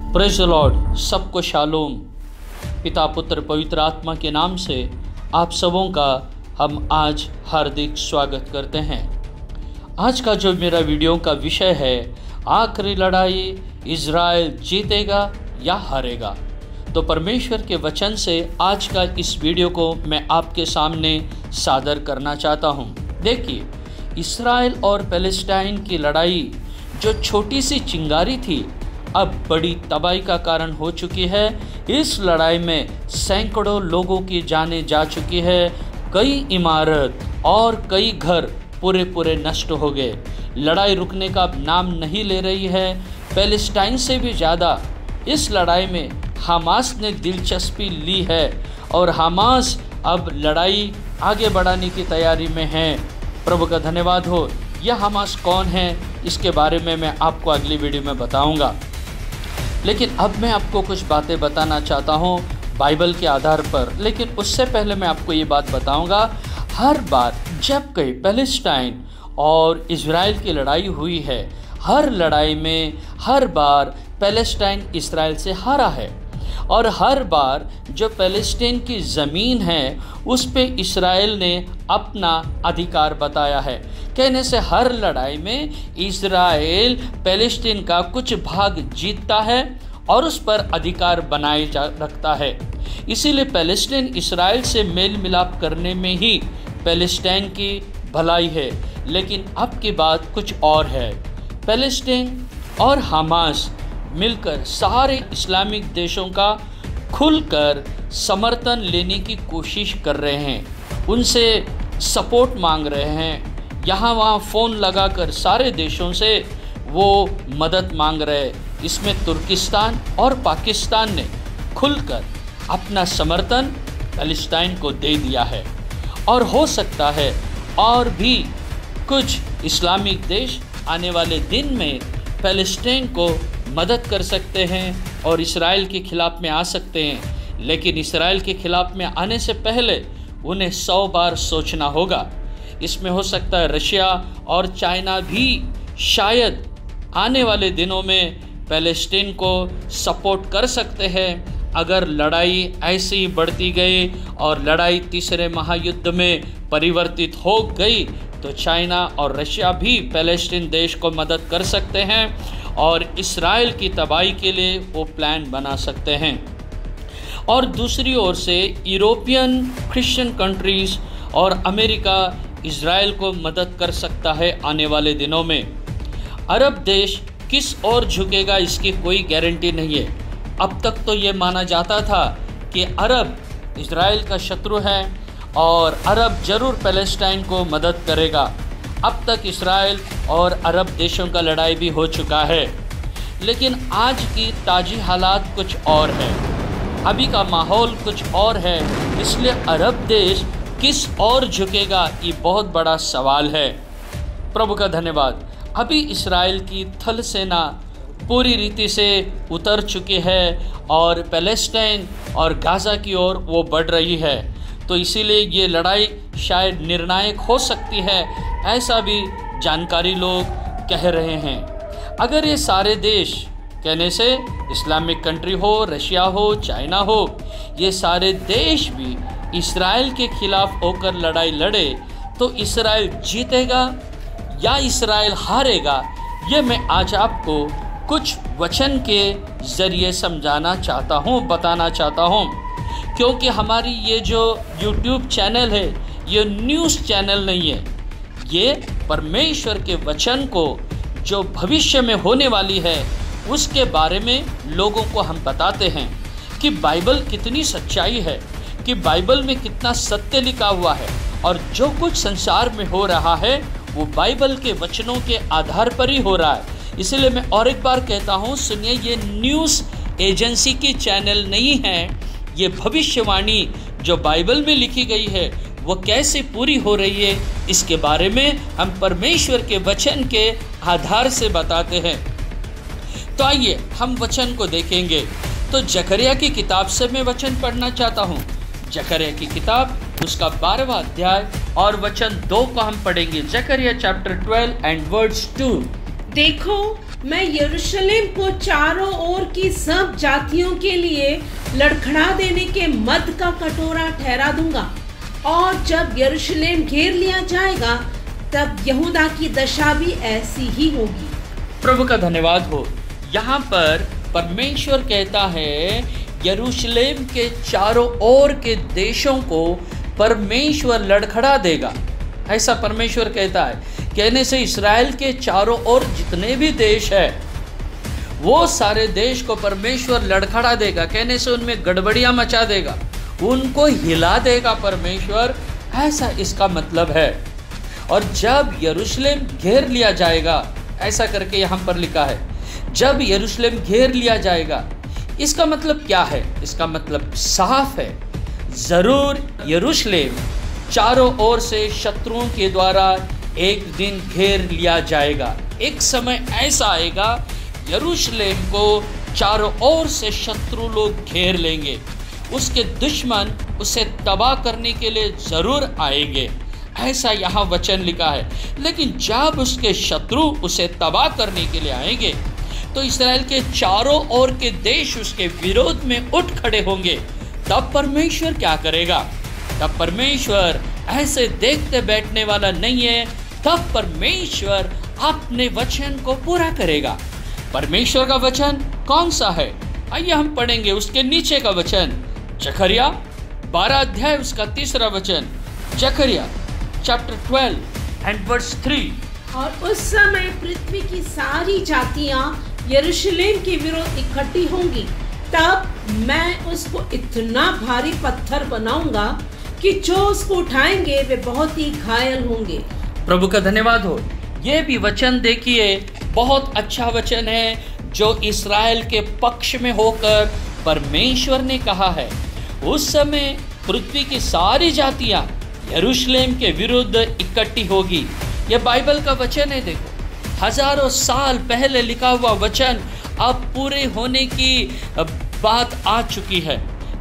Praise the Lord. सबको shalom. पिता पुत्र पवित्र आत्मा के नाम से आप सबों का हम आज हार्दिक स्वागत करते हैं। आज का जो मेरा वीडियो का विषय है, आखिरी लड़ाई इज़राइल जीतेगा या हारेगा। तो परमेश्वर के वचन से आज का इस वीडियो को मैं आपके सामने सादर करना चाहता हूँ। देखिए, इज़राइल और पैलेस्टाइन की लड़ाई जो छोटी सी चिंगारी थी, अब बड़ी तबाही का कारण हो चुकी है। इस लड़ाई में सैकड़ों लोगों की जानें जा चुकी है। कई इमारत और कई घर पूरे नष्ट हो गए। लड़ाई रुकने का नाम नहीं ले रही है। पैलेस्टाइन से भी ज़्यादा इस लड़ाई में हमास ने दिलचस्पी ली है और हमास अब लड़ाई आगे बढ़ाने की तैयारी में है। प्रभु का धन्यवाद हो। यह हमास कौन है, इसके बारे में मैं आपको अगली वीडियो में बताऊंगा। लेकिन अब मैं आपको कुछ बातें बताना चाहता हूँ बाइबल के आधार पर। लेकिन उससे पहले मैं आपको ये बात बताऊंगा, हर बार जब कहीं पैलेस्टाइन और इज़राइल की लड़ाई हुई है, हर लड़ाई में हर बार पैलेस्टाइन इज़राइल से हारा है। और हर बार जो पैलेस्टाइन की ज़मीन है उस पे इज़राइल ने अपना अधिकार बताया है। कहने से हर लड़ाई में इज़राइल पैलेस्टाइन का कुछ भाग जीतता है और उस पर अधिकार बनाए रखता है। इसीलिए पैलेस्टाइन इज़राइल से मेल मिलाप करने में ही पैलेस्टाइन की भलाई है। लेकिन अब की बात कुछ और है। पैलेस्टाइन और हमास मिलकर सारे इस्लामिक देशों का खुलकर समर्थन लेने की कोशिश कर रहे हैं, उनसे सपोर्ट मांग रहे हैं। यहाँ वहाँ फ़ोन लगाकर सारे देशों से वो मदद मांग रहे हैं। इसमें तुर्किस्तान और पाकिस्तान ने खुलकर अपना समर्थन पैलेस्टाइन को दे दिया है। और हो सकता है और भी कुछ इस्लामिक देश आने वाले दिन में पैलेस्टाइन को मदद कर सकते हैं और इज़राइल के ख़िलाफ़ में आ सकते हैं। लेकिन इज़राइल के ख़िलाफ़ में आने से पहले उन्हें 100 बार सोचना होगा। इसमें हो सकता है रशिया और चाइना भी शायद आने वाले दिनों में पैलेस्टाइन को सपोर्ट कर सकते हैं। अगर लड़ाई ऐसे ही बढ़ती गई और लड़ाई तीसरे महायुद्ध में परिवर्तित हो गई तो चाइना और रशिया भी पैलेस्टाइन देश को मदद कर सकते हैं और इज़राइल की तबाही के लिए वो प्लान बना सकते हैं। और दूसरी ओर से यूरोपियन क्रिश्चियन कंट्रीज़ और अमेरिका इज़राइल को मदद कर सकता है आने वाले दिनों में। अरब देश किस ओर झुकेगा इसकी कोई गारंटी नहीं है। अब तक तो ये माना जाता था कि अरब इज़राइल का शत्रु है और अरब ज़रूर पैलेस्टाइन को मदद करेगा। अब तक इज़राइल और अरब देशों का लड़ाई भी हो चुका है। लेकिन आज की ताज़ी हालात कुछ और है, अभी का माहौल कुछ और है। इसलिए अरब देश किस ओर झुकेगा ये बहुत बड़ा सवाल है। प्रभु का धन्यवाद। अभी इज़राइल की थल सेना पूरी रीति से उतर चुकी है और पैलेस्टाइन और गाज़ा की ओर वो बढ़ रही है। तो इसीलिए ये लड़ाई शायद निर्णायक हो सकती है, ऐसा भी जानकारी लोग कह रहे हैं। अगर ये सारे देश, कहने से इस्लामिक कंट्री हो, रशिया हो, चाइना हो, ये सारे देश भी इज़राइल के खिलाफ होकर लड़ाई लड़े तो इज़राइल जीतेगा या इज़राइल हारेगा, ये मैं आज आपको कुछ वचन के ज़रिए समझाना चाहता हूँ, बताना चाहता हूँ। क्योंकि हमारी ये जो YouTube चैनल है ये न्यूज़ चैनल नहीं है। ये परमेश्वर के वचन को जो भविष्य में होने वाली है उसके बारे में लोगों को हम बताते हैं कि बाइबल कितनी सच्चाई है, कि बाइबल में कितना सत्य लिखा हुआ है और जो कुछ संसार में हो रहा है वो बाइबल के वचनों के आधार पर ही हो रहा है। इसलिए मैं और एक बार कहता हूँ, सुनिए, ये न्यूज़ एजेंसी की चैनल नहीं है। ये भविष्यवाणी जो बाइबल में लिखी गई है वो कैसे पूरी हो रही है इसके बारे में हम परमेश्वर के वचन के आधार से बताते हैं। तो आइए हम वचन को देखेंगे। तो जकरिया की किताब से मैं वचन पढ़ना चाहता हूँ। जकरिया की किताब उसका 12वां अध्याय और वचन 2 को हम पढ़ेंगे। जकरिया चैप्टर 12 एंड वर्ड्स 2। देखो, मैं यरूशलेम को चारों ओर की सब जातियों के लिए लड़खड़ा देने के मद का कटोरा ठहरा दूंगा, और जब यरूशलेम घेर लिया जाएगा तब यहूदा की दशा भी ऐसी ही होगी। प्रभु का धन्यवाद हो। यहाँ पर परमेश्वर कहता है यरूशलेम के चारों ओर के देशों को परमेश्वर लड़खड़ा देगा, ऐसा परमेश्वर कहता है। कहने से इसराइल के चारों ओर जितने भी देश है वो सारे देश को परमेश्वर लड़खड़ा देगा। कहने से उनमें गड़बड़ियां मचा देगा, उनको हिला देगा परमेश्वर, ऐसा इसका मतलब है। और जब यरूशलेम घेर लिया जाएगा, ऐसा करके यहाँ पर लिखा है, जब यरूशलेम घेर लिया जाएगा, इसका मतलब क्या है? इसका मतलब साफ है, जरूर यरूशलेम चारों ओर से शत्रुओं के द्वारा एक दिन घेर लिया जाएगा। एक समय ऐसा आएगा यरूशलेम को चारों ओर से शत्रु लोग घेर लेंगे, उसके दुश्मन उसे तबाह करने के लिए जरूर आएंगे, ऐसा यहाँ वचन लिखा है। लेकिन जब उसके शत्रु उसे तबाह करने के लिए आएंगे तो इसराइल के चारों ओर के देश उसके विरोध में उठ खड़े होंगे। तब परमेश्वर क्या करेगा? तब परमेश्वर ऐसे देखते बैठने वाला नहीं है, तब परमेश्वर अपने वचन को पूरा करेगा। परमेश्वर का वचन कौन सा है? आइए हम पढ़ेंगे उसके नीचे का वचन, जकरिया 12 अध्याय उसका 3 वचन, जकरिया चैप्टर 12 एंड वर्स 3। और उस समय पृथ्वी की सारी जातियां यरूशलेम के विरोध इकट्ठी होंगी, तब मैं उसको इतना भारी पत्थर बनाऊंगा कि जो उसको उठाएंगे वे बहुत ही घायल होंगे। प्रभु का धन्यवाद हो। ये भी वचन देखिए, बहुत अच्छा वचन है जो इस्राएल के पक्ष में होकर परमेश्वर ने कहा है। उस समय पृथ्वी की सारी जातियां यरूशलेम के विरुद्ध इकट्ठी होगी। यह बाइबल का वचन है। देखो, हजारों साल पहले लिखा हुआ वचन अब पूरे होने की बात आ चुकी है,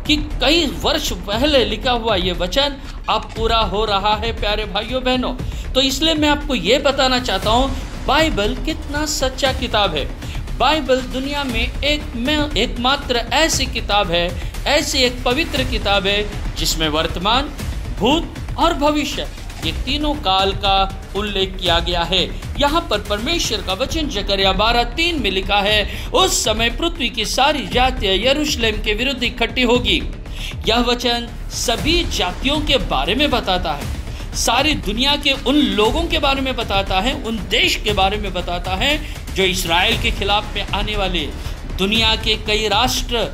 कि कई वर्ष पहले लिखा हुआ ये वचन अब पूरा हो रहा है। प्यारे भाइयों बहनों, तो इसलिए मैं आपको ये बताना चाहता हूँ बाइबल कितना सच्चा किताब है। बाइबल दुनिया में एकमात्र ऐसी किताब है, ऐसी एक पवित्र किताब है जिसमें वर्तमान, भूत और भविष्य ये तीनों काल का उल्लेख किया गया है। यहाँ पर परमेश्वर का वचन जकरिया 12:3 में लिखा है, उस समय पृथ्वी की सारी जातियां यरूशलेम के विरुद्ध इकट्ठी होगी। यह वचन सभी जातियों के बारे में बताता है, सारी दुनिया के उन लोगों के बारे में बताता है, उन देश के बारे में बताता है जो इस्राएल के खिलाफ में आने वाले। दुनिया के कई राष्ट्र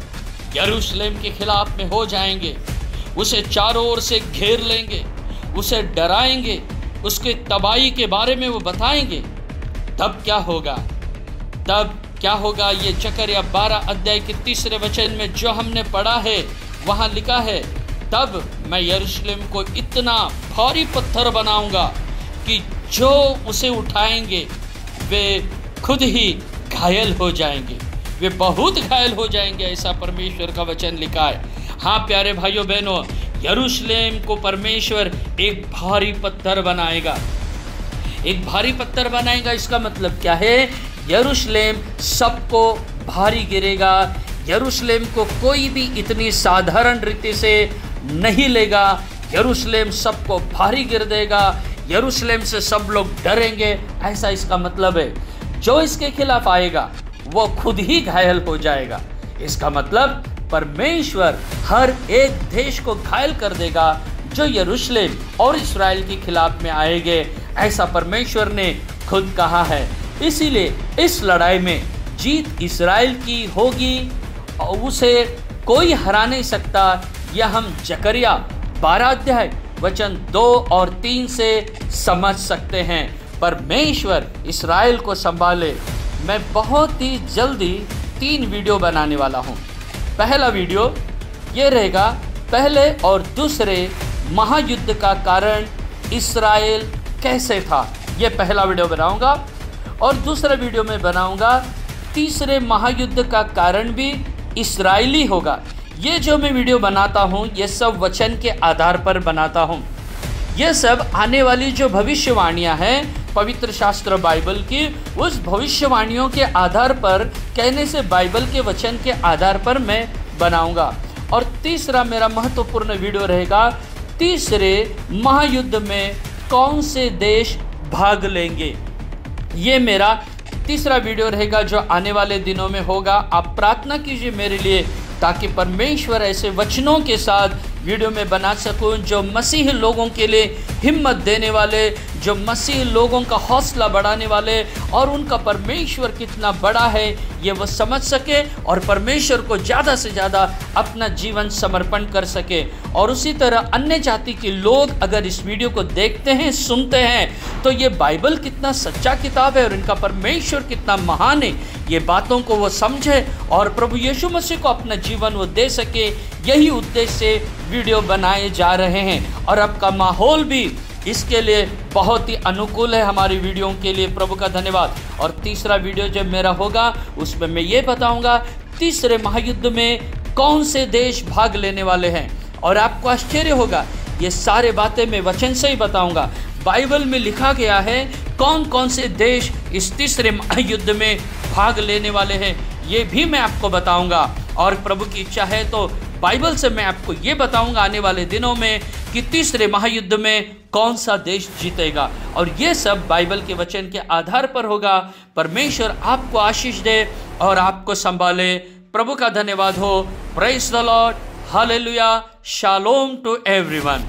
यरूशलेम के खिलाफ में हो जाएंगे, उसे चारों ओर से घेर लेंगे, उसे डराएंगे, उसके तबाही के बारे में वो बताएंगे। तब क्या होगा? तब क्या होगा? ये जकरिया 12 अध्याय के 3 वचन में जो हमने पढ़ा है वहाँ लिखा है, तब मैं यरूशलेम को इतना भारी पत्थर बनाऊंगा कि जो उसे उठाएंगे वे खुद ही घायल हो जाएंगे, वे बहुत घायल हो जाएंगे, ऐसा परमेश्वर का वचन लिखा है। हाँ प्यारे भाइयों बहनों, यरूशलेम को परमेश्वर एक भारी पत्थर बनाएगा, एक भारी पत्थर बनाएगा। इसका मतलब क्या है? यरूशलेम सबको भारी गिरेगा, यरूशलेम को कोई भी इतनी साधारण रीति से नहीं लेगा, यरूशलेम सबको भारी गिर देगा, यरूशलेम से सब लोग डरेंगे, ऐसा इसका मतलब है। जो इसके खिलाफ आएगा वो खुद ही घायल हो जाएगा। इसका मतलब परमेश्वर हर एक देश को घायल कर देगा जो यरूशलेम और इस्राएल के खिलाफ में आएंगे, ऐसा परमेश्वर ने खुद कहा है। इसीलिए इस लड़ाई में जीत इस्राएल की होगी और उसे कोई हरा नहीं सकता। यह हम जकरिया 12 अध्याय वचन 2 और 3 से समझ सकते हैं। परमेश्वर इस्राएल को संभाले। मैं बहुत ही जल्दी 3 वीडियो बनाने वाला हूँ। पहला वीडियो ये रहेगा, पहले और दूसरे महायुद्ध का कारण इस्राएल कैसे था, ये पहला वीडियो बनाऊंगा। और दूसरा वीडियो में बनाऊंगा तीसरे महायुद्ध का कारण भी इस्राएली होगा। ये जो मैं वीडियो बनाता हूँ ये सब वचन के आधार पर बनाता हूँ। ये सब आने वाली जो भविष्यवाणियाँ हैं पवित्र शास्त्र बाइबल की उस भविष्यवाणियों के आधार पर, कहने से बाइबल के वचन के आधार पर मैं बनाऊंगा। और तीसरा मेरा महत्वपूर्ण वीडियो रहेगा, तीसरे महायुद्ध में कौन से देश भाग लेंगे। ये मेरा तीसरा वीडियो रहेगा जो आने वाले दिनों में होगा। आप प्रार्थना कीजिए मेरे लिए, ताकि परमेश्वर ऐसे वचनों के साथ वीडियो में बना सकूं जो मसीह लोगों के लिए हिम्मत देने वाले, जो मसीह लोगों का हौसला बढ़ाने वाले, और उनका परमेश्वर कितना बड़ा है ये वो समझ सके और परमेश्वर को ज़्यादा से ज़्यादा अपना जीवन समर्पण कर सके। और उसी तरह अन्य जाति के लोग अगर इस वीडियो को देखते हैं, सुनते हैं, तो ये बाइबल कितना सच्चा किताब है और इनका परमेश्वर कितना महान है, ये बातों को वो समझे और प्रभु यीशु मसीह को अपना जीवन वो दे सके। यही उद्देश्य से वीडियो बनाए जा रहे हैं और आपका माहौल भी इसके लिए बहुत ही अनुकूल है हमारी वीडियो के लिए। प्रभु का धन्यवाद। और तीसरा वीडियो जब मेरा होगा उसमें मैं ये बताऊंगा तीसरे महायुद्ध में कौन से देश भाग लेने वाले हैं। और आपको आश्चर्य होगा, ये सारे बातें मैं वचन से ही बताऊंगा। बाइबल में लिखा गया है कौन कौन से देश इस तीसरे महायुद्ध में भाग लेने वाले हैं, ये भी मैं आपको बताऊंगा। और प्रभु की इच्छा है तो बाइबल से मैं आपको ये बताऊंगा आने वाले दिनों में कि तीसरे महायुद्ध में कौन सा देश जीतेगा। और ये सब बाइबल के वचन के आधार पर होगा। परमेश्वर आपको आशीष दे और आपको संभाले। प्रभु का धन्यवाद हो। Praise the Lord, hallelujah, shalom to everyone.